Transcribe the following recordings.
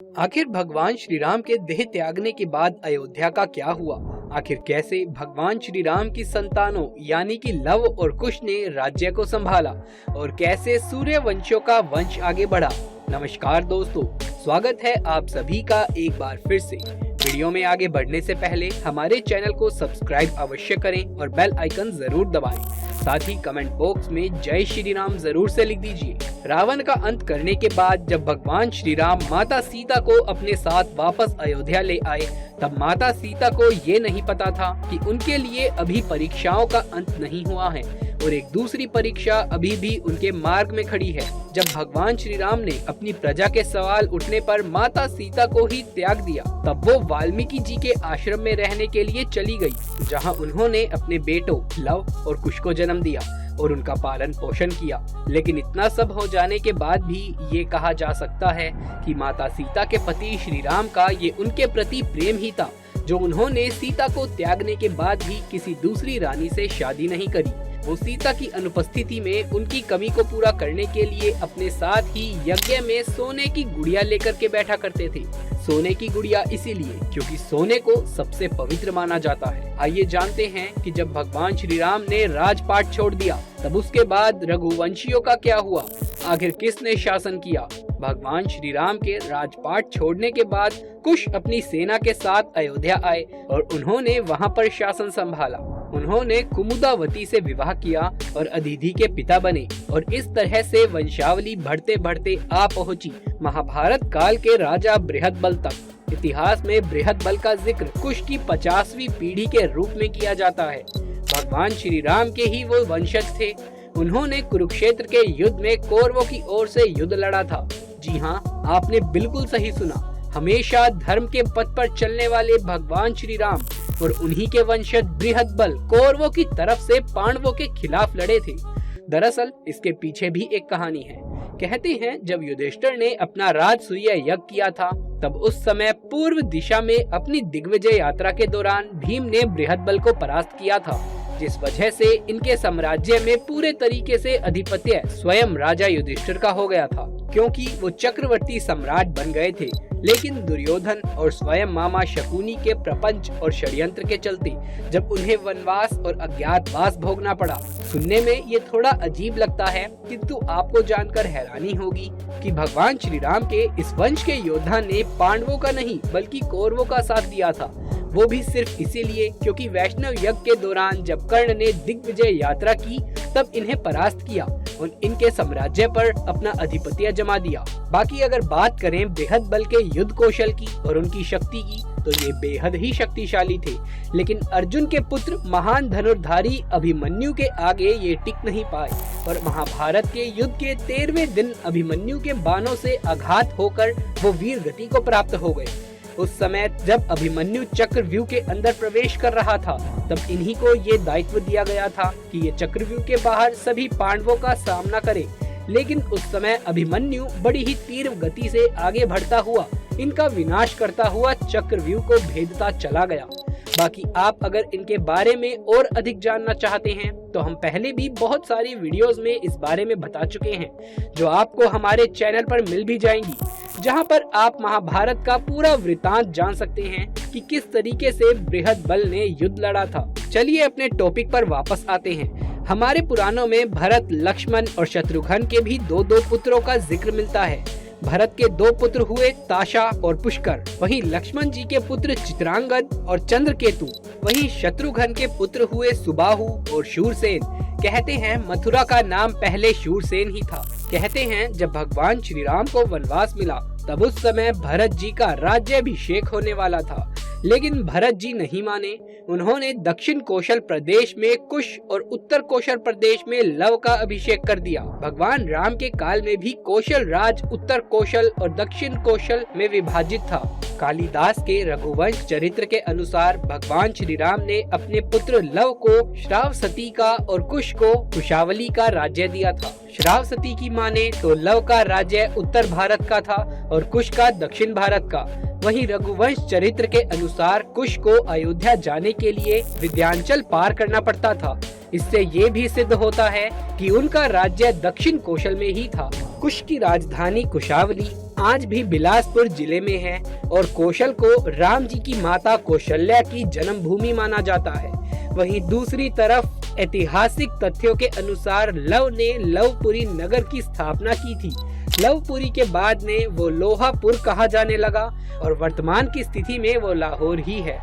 आखिर भगवान श्री राम के देह त्यागने के बाद अयोध्या का क्या हुआ? आखिर कैसे भगवान श्री राम की संतानों यानी कि लव और कुश ने राज्य को संभाला और कैसे सूर्यवंशियों का वंश आगे बढ़ा? नमस्कार दोस्तों, स्वागत है आप सभी का एक बार फिर से। वीडियो में आगे बढ़ने से पहले हमारे चैनल को सब्सक्राइब अवश्य करें और बेल आइकन जरूर दबाएं। साथ ही कमेंट बॉक्स में जय श्री राम जरूर से लिख दीजिए। रावण का अंत करने के बाद जब भगवान श्री राम माता सीता को अपने साथ वापस अयोध्या ले आए, तब माता सीता को ये नहीं पता था कि उनके लिए अभी परीक्षाओं का अंत नहीं हुआ है और एक दूसरी परीक्षा अभी भी उनके मार्ग में खड़ी है। जब भगवान श्री राम ने अपनी प्रजा के सवाल उठने पर माता सीता को ही त्याग दिया, तब वो वाल्मीकि जी के आश्रम में रहने के लिए चली गई, जहां उन्होंने अपने बेटों लव और कुश को जन्म दिया और उनका पालन पोषण किया। लेकिन इतना सब हो जाने के बाद भी ये कहा जा सकता है कि माता सीता के पति श्री राम का ये उनके प्रति प्रेम ही था, जो उन्होंने सीता को त्यागने के बाद भी किसी दूसरी रानी से शादी नहीं करी। वो सीता की अनुपस्थिति में उनकी कमी को पूरा करने के लिए अपने साथ ही यज्ञ में सोने की गुड़िया लेकर के बैठा करते थे। सोने की गुड़िया इसीलिए क्योंकि सोने को सबसे पवित्र माना जाता है। आइए जानते हैं कि जब भगवान श्री राम ने राजपाट छोड़ दिया, तब उसके बाद रघुवंशियों का क्या हुआ? आखिर किसने शासन किया? भगवान श्री राम के राजपाट छोड़ने के बाद कुश अपनी सेना के साथ अयोध्या आए और उन्होंने वहां पर शासन संभाला। उन्होंने कुमुदावती से विवाह किया और अदिति के पिता बने और इस तरह से वंशावली बढ़ते बढ़ते आ पहुंची महाभारत काल के राजा बृहदबल तक। इतिहास में बृहदबल का जिक्र कुश की 50वीं पीढ़ी के रूप में किया जाता है। भगवान श्री राम के ही वो वंशज थे। उन्होंने कुरुक्षेत्र के युद्ध में कौरवों की ओर से युद्ध लड़ा था। जी हाँ, आपने बिल्कुल सही सुना। हमेशा धर्म के पथ पर चलने वाले भगवान श्री राम और उन्हीं के वंशज बृहदबल कौरवों की तरफ से पांडवों के खिलाफ लड़े थे। दरअसल इसके पीछे भी एक कहानी है। कहते हैं जब युधिष्ठिर ने अपना राजसूय यज्ञ किया था, तब उस समय पूर्व दिशा में अपनी दिग्विजय यात्रा के दौरान भीम ने बृहदबल को परास्त किया था, जिस वजह से इनके साम्राज्य में पूरे तरीके से अधिपत्य स्वयं राजा युधिष्ठिर का हो गया था, क्योंकि वो चक्रवर्ती सम्राट बन गए थे। लेकिन दुर्योधन और स्वयं मामा शकुनी के प्रपंच और षड्यंत्र के चलते जब उन्हें वनवास और अज्ञातवास भोगना पड़ा। सुनने में ये थोड़ा अजीब लगता है, किंतु आपको जानकर हैरानी होगी कि भगवान श्री राम के इस वंश के योद्धा ने पांडवों का नहीं बल्कि कौरवों का साथ दिया था। वो भी सिर्फ इसीलिए क्योंकि वैष्णव यज्ञ के दौरान जब कर्ण ने दिग्विजय यात्रा की, तब इन्हें परास्त किया और इनके साम्राज्य पर अपना अधिपत्य जमा दिया। बाकी अगर बात करें बृहदबल के युद्ध कौशल की और उनकी शक्ति की, तो ये बेहद ही शक्तिशाली थे। लेकिन अर्जुन के पुत्र महान धनुर्धारी अभिमन्यु के आगे ये टिक नहीं पाए और महाभारत के युद्ध के 13वें दिन अभिमन्यु के बाणों से आघात होकर वो वीर गति को प्राप्त हो गए। उस समय जब अभिमन्यु चक्रव्यूह के अंदर प्रवेश कर रहा था, तब इन्हीं को ये दायित्व दिया गया था कि ये चक्रव्यूह के बाहर सभी पांडवों का सामना करे। लेकिन उस समय अभिमन्यु बड़ी ही तीव्र गति से आगे बढ़ता हुआ इनका विनाश करता हुआ चक्रव्यूह को भेदता चला गया। बाकी आप अगर इनके बारे में और अधिक जानना चाहते हैं, तो हम पहले भी बहुत सारी वीडियोस में इस बारे में बता चुके हैं, जो आपको हमारे चैनल पर मिल भी जाएंगी, जहां पर आप महाभारत का पूरा वृतांत जान सकते हैं कि किस तरीके से बृहदबल ने युद्ध लड़ा था। चलिए अपने टॉपिक पर वापस आते हैं। हमारे पुराणों में भरत, लक्ष्मण और शत्रुघ्न के भी दो पुत्रों का जिक्र मिलता है। भरत के 2 पुत्र हुए ताशा और पुष्कर, वहीं लक्ष्मण जी के पुत्र चित्रांगद और चंद्रकेतु, वहीं शत्रुघ्न के पुत्र हुए सुबाहु और शूरसेन। कहते हैं मथुरा का नाम पहले शूरसेन ही था। कहते हैं जब भगवान श्री राम को वनवास मिला, तब उस समय भरत जी का राज्याभिषेक होने वाला था, लेकिन भरत जी नहीं माने। उन्होंने दक्षिण कौशल प्रदेश में कुश और उत्तर कौशल प्रदेश में लव का अभिषेक कर दिया। भगवान राम के काल में भी कौशल राज उत्तर कौशल और दक्षिण कौशल में विभाजित था। कालिदास के रघुवंश चरित्र के अनुसार भगवान श्री राम ने अपने पुत्र लव को श्रावसती का और कुश को कुशावली का राज्य दिया था। श्रावसती की माने तो लव का राज्य उत्तर भारत का था और कुश का दक्षिण भारत का। वहीं रघुवंश चरित्र के अनुसार कुश को अयोध्या जाने के लिए विंध्याचल पार करना पड़ता था। इससे ये भी सिद्ध होता है कि उनका राज्य दक्षिण कौशल में ही था। कुश की राजधानी कुशावली आज भी बिलासपुर जिले में है और कौशल को राम जी की माता कौशल्या की जन्मभूमि माना जाता है। वहीं दूसरी तरफ ऐतिहासिक तथ्यों के अनुसार लव ने लवपुरी नगर की स्थापना की थी। लवपुरी के बाद में वो लोहापुर कहा जाने लगा और वर्तमान की स्थिति में वो लाहौर ही है।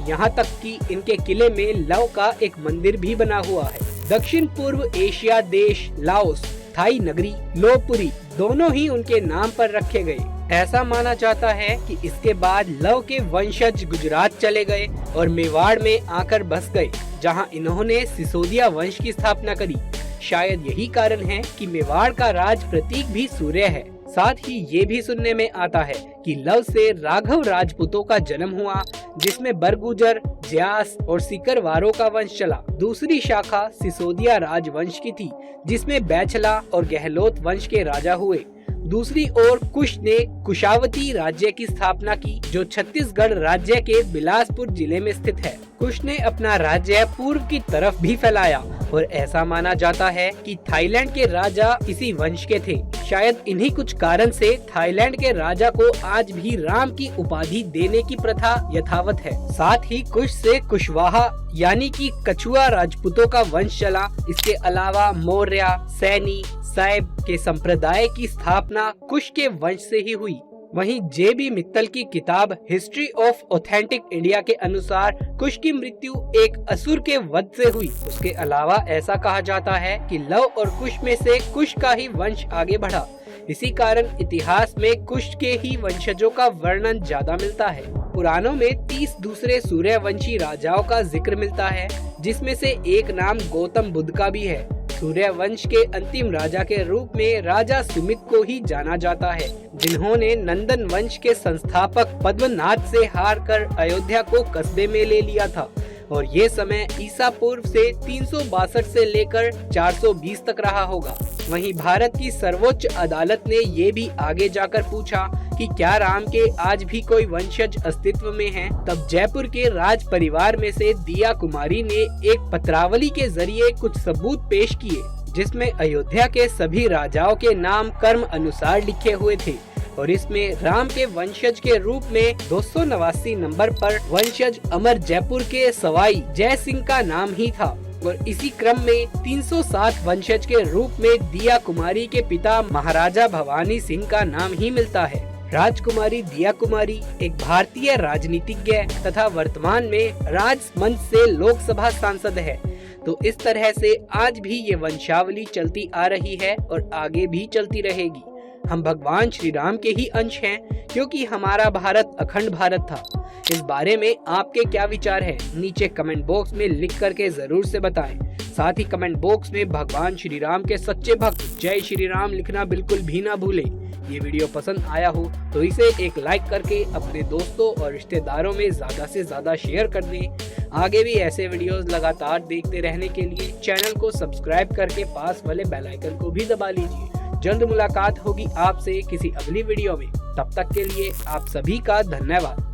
यहाँ तक कि इनके किले में लव का एक मंदिर भी बना हुआ है। दक्षिण पूर्व एशिया देश लाओस, थाई नगरी लोहपुरी दोनों ही उनके नाम पर रखे गए। ऐसा माना जाता है कि इसके बाद लव के वंशज गुजरात चले गए और मेवाड़ में आकर बस गए, जहां इन्होंने सिसोदिया वंश की स्थापना करी। शायद यही कारण है कि मेवाड़ का राज प्रतीक भी सूर्य है। साथ ही ये भी सुनने में आता है कि लव से राघव राजपूतों का जन्म हुआ, जिसमें बरगुजर, ज्यास और सिकरवारों का वंश चला। दूसरी शाखा सिसोदिया राजवंश की थी, जिसमें बैछला और गहलोत वंश के राजा हुए। दूसरी ओर कुश ने कुशावती राज्य की स्थापना की, जो छत्तीसगढ़ राज्य के बिलासपुर जिले में स्थित है। कुश ने अपना राज्य पूर्व की तरफ भी फैलाया और ऐसा माना जाता है कि थाईलैंड के राजा इसी वंश के थे। शायद इन्हीं कुछ कारण से थाईलैंड के राजा को आज भी राम की उपाधि देने की प्रथा यथावत है। साथ ही कुश से कुशवाहा यानी कि कछुआ राजपूतों का वंश चला। इसके अलावा मौर्य, सैनी, साइब के संप्रदाय की स्थापना कुश के वंश से ही हुई। वहीं जे.बी. मित्तल की किताब हिस्ट्री ऑफ ऑथेंटिक इंडिया के अनुसार कुश की मृत्यु एक असुर के वध से हुई। उसके अलावा ऐसा कहा जाता है कि लव और कुश में से कुश का ही वंश आगे बढ़ा। इसी कारण इतिहास में कुश के ही वंशजों का वर्णन ज्यादा मिलता है। पुराणों में 30 दूसरे सूर्यवंशी राजाओं का जिक्र मिलता है, जिसमें से एक नाम गौतम बुद्ध का भी है। सूर्य वंश के अंतिम राजा के रूप में राजा सुमित को ही जाना जाता है, जिन्होंने नंदन वंश के संस्थापक पद्मनाथ से हार कर अयोध्या को कस्बे में ले लिया था। और ये समय ईसा पूर्व से 362 से लेकर 420 तक रहा होगा। वहीं भारत की सर्वोच्च अदालत ने ये भी आगे जाकर पूछा कि क्या राम के आज भी कोई वंशज अस्तित्व में हैं? तब जयपुर के राज परिवार में से दिया कुमारी ने एक पत्रावली के जरिए कुछ सबूत पेश किए, जिसमें अयोध्या के सभी राजाओं के नाम कर्म अनुसार लिखे हुए थे और इसमें राम के वंशज के रूप में 289 नंबर पर वंशज अमर जयपुर के सवाई जय सिंह का नाम ही था। और इसी क्रम में 307 वंशज के रूप में दिया कुमारी के पिता महाराजा भवानी सिंह का नाम ही मिलता है। राजकुमारी दिया कुमारी एक भारतीय राजनीतिज्ञ तथा वर्तमान में राजमंच से लोकसभा सांसद है। तो इस तरह से आज भी ये वंशावली चलती आ रही है और आगे भी चलती रहेगी। हम भगवान श्री राम के ही अंश हैं, क्योंकि हमारा भारत अखंड भारत था। इस बारे में आपके क्या विचार हैं? नीचे कमेंट बॉक्स में लिख करके जरूर से बताएं। साथ ही कमेंट बॉक्स में भगवान श्री राम के सच्चे भक्त जय श्री राम लिखना बिल्कुल भी ना भूलें। ये वीडियो पसंद आया हो तो इसे एक लाइक करके अपने दोस्तों और रिश्तेदारों में ज्यादा से ज्यादा शेयर कर दें। आगे भी ऐसे वीडियोस लगातार देखते रहने के लिए चैनल को सब्सक्राइब करके पास वाले बेल आइकन को भी दबा लीजिए। जल्द मुलाकात होगी आपसे किसी अगली वीडियो में। तब तक के लिए आप सभी का धन्यवाद।